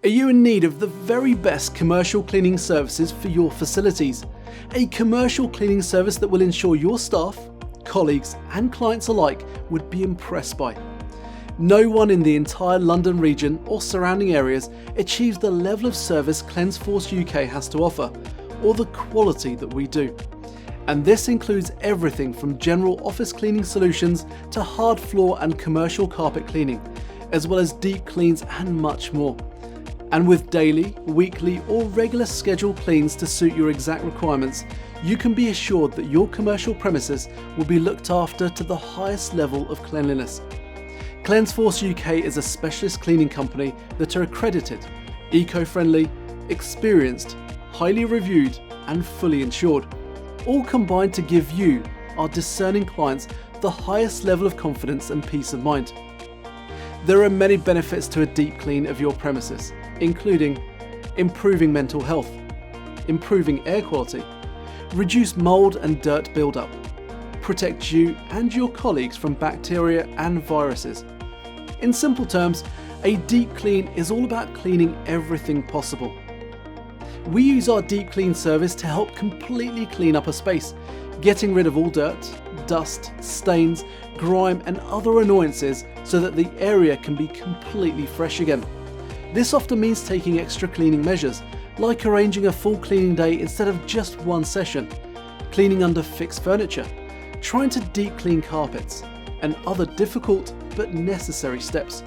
Are you in need of the very best commercial cleaning services for your facilities? A commercial cleaning service that will ensure your staff, colleagues and clients alike would be impressed by. No one in the entire London region or surrounding areas achieves the level of service CleanseForce UK has to offer, or the quality that we do. And this includes everything from general office cleaning solutions to hard floor and commercial carpet cleaning, as well as deep cleans and much more. And with daily, weekly or regular scheduled cleans to suit your exact requirements, you can be assured that your commercial premises will be looked after to the highest level of cleanliness. CleanseForce UK is a specialist cleaning company that are accredited, eco-friendly, experienced, highly reviewed and fully insured, all combined to give you, our discerning clients, the highest level of confidence and peace of mind. There are many benefits to a deep clean of your premises, including improving mental health, improving air quality, reduce mould and dirt buildup, protect you and your colleagues from bacteria and viruses. In simple terms, a deep clean is all about cleaning everything possible. We use our deep clean service to help completely clean up a space, getting rid of all dirt, dust, stains, grime and other annoyances so that the area can be completely fresh again. This often means taking extra cleaning measures, like arranging a full cleaning day instead of just one session, cleaning under fixed furniture, trying to deep clean carpets, and other difficult but necessary steps.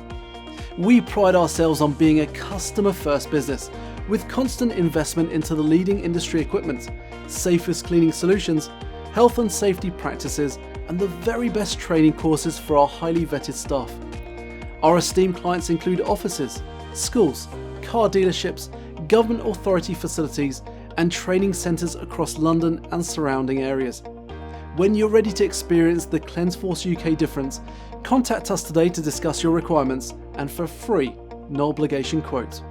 We pride ourselves on being a customer-first business with constant investment into the leading industry equipment, safest cleaning solutions, health and safety practices, and the very best training courses for our highly vetted staff. Our esteemed clients include offices, schools, car dealerships, government authority facilities, and training centres across London and surrounding areas. When you're ready to experience the CleanseForce UK difference, contact us today to discuss your requirements and for a free, no obligation quote.